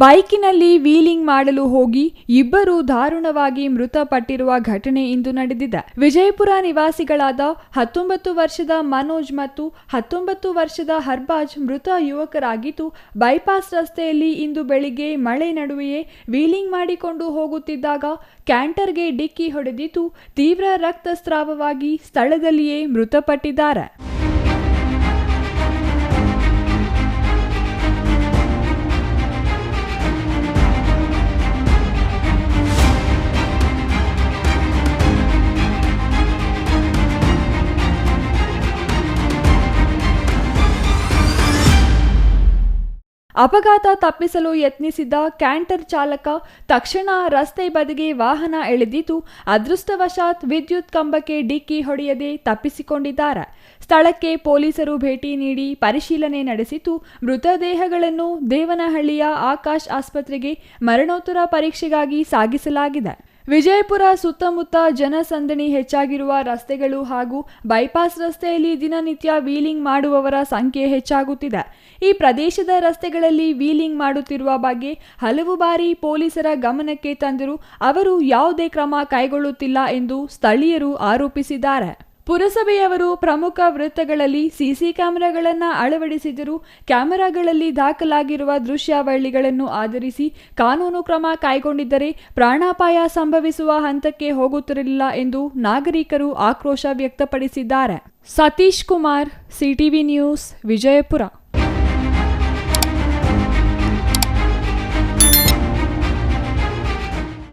ಬೈಕಿನಲ್ಲಿ wheeling ಮಾಡಲು ಹೋಗಿ ಇಬ್ಬರು ದಾರುಣವಾಗಿ ಮೃತಪಟ್ಟಿರುವ ಘಟನೆ ಇಂದು ನಡೆದಿದೆ. ವಿಜಯಪುರ ನಿವಾಸಿಗಳಾದ 19 ವರ್ಷದ ಮನೋಜ್ ಮತ್ತು 19 ವರ್ಷದ ಹರ್ಬಾಜ್ ಮೃತ ಯುವಕರಾಗಿದ್ದು, ಬೈಪಾಸ್ ರಸ್ತೆಯಲ್ಲಿ ಇಂದು ಬೆಳಿಗ್ಗೆ ಮಳೆ ನಡುವೆಯೇ ವೀಲಿಂಗ್ ಮಾಡಿಕೊಂಡು ಹೋಗುತ್ತಿದ್ದಾಗ ಕ್ಯಾಂಟರ್ಗೆ ಡಿಕ್ಕಿ ಹೊಡೆದಿದ್ದು ತೀವ್ರ ರಕ್ತಸ್ರಾವವಾಗಿ ಸ್ಥಳದಲ್ಲಿಯೇ ಮೃತಪಟ್ಟಿದ್ದಾರೆ. ಅಪಘಾತ ತಪ್ಪಿಸಲು ಯತ್ನಿಸಿದ್ದ ಕ್ಯಾಂಟರ್ ಚಾಲಕ ತಕ್ಷಣ ರಸ್ತೆ ಬದಿಗೆ ವಾಹನ ಎಳೆದಿದ್ದು, ಅದೃಷ್ಟವಶಾತ್ ವಿದ್ಯುತ್ ಕಂಬಕ್ಕೆ ಡಿಕ್ಕಿ ಹೊಡೆಯದೆ ತಪ್ಪಿಸಿಕೊಂಡಿದ್ದಾರೆ. ಸ್ಥಳಕ್ಕೆ ಪೊಲೀಸರು ಭೇಟಿ ನೀಡಿ ಪರಿಶೀಲನೆ ನಡೆಸಿದ್ದು, ಮೃತದೇಹಗಳನ್ನು ದೇವನಹಳ್ಳಿಯ ಆಕಾಶ್ ಆಸ್ಪತ್ರೆಗೆ ಮರಣೋತ್ತರ ಪರೀಕ್ಷೆಗಾಗಿ ಸಾಗಿಸಲಾಗಿದೆ. ವಿಜಯಪುರ ಸುತ್ತಮುತ್ತ ಜನಸಂದಣಿ ಹೆಚ್ಚಾಗಿರುವ ರಸ್ತೆಗಳು ಹಾಗೂ ಬೈಪಾಸ್ ರಸ್ತೆಯಲ್ಲಿ ದಿನನಿತ್ಯ ವೀಲಿಂಗ್ ಮಾಡುವವರ ಸಂಖ್ಯೆ ಹೆಚ್ಚಾಗುತ್ತಿದೆ. ಈ ಪ್ರದೇಶದ ರಸ್ತೆಗಳಲ್ಲಿ ವೀಲಿಂಗ್ ಮಾಡುತ್ತಿರುವ ಬಗ್ಗೆ ಹಲವು ಬಾರಿ ಪೊಲೀಸರ ಗಮನಕ್ಕೆ ತಂದರೂ ಅವರು ಯಾವುದೇ ಕ್ರಮ ಕೈಗೊಳ್ಳುತ್ತಿಲ್ಲ ಎಂದು ಸ್ಥಳೀಯರು ಆರೋಪಿಸಿದ್ದಾರೆ. ಪುರಸಭೆಯವರು ಪ್ರಮುಖ ವೃತ್ತಗಳಲ್ಲಿ ಸಿಸಿ ಕ್ಯಾಮೆರಾಗಳನ್ನು ಅಳವಡಿಸಿದರೂ ಕ್ಯಾಮೆರಾಗಳಲ್ಲಿ ದಾಖಲಾಗಿರುವ ದೃಶ್ಯಾವಳಿಗಳನ್ನು ಆಧರಿಸಿ ಕಾನೂನು ಕ್ರಮ ಕೈಗೊಂಡಿದ್ದರೆ ಪ್ರಾಣಾಪಾಯ ಸಂಭವಿಸುವ ಹಂತಕ್ಕೆ ಹೋಗುತ್ತಿರಲಿಲ್ಲ ಎಂದು ನಾಗರಿಕರು ಆಕ್ರೋಶ ವ್ಯಕ್ತಪಡಿಸಿದ್ದಾರೆ. Satish Kumar, CTV news, Vijayapura.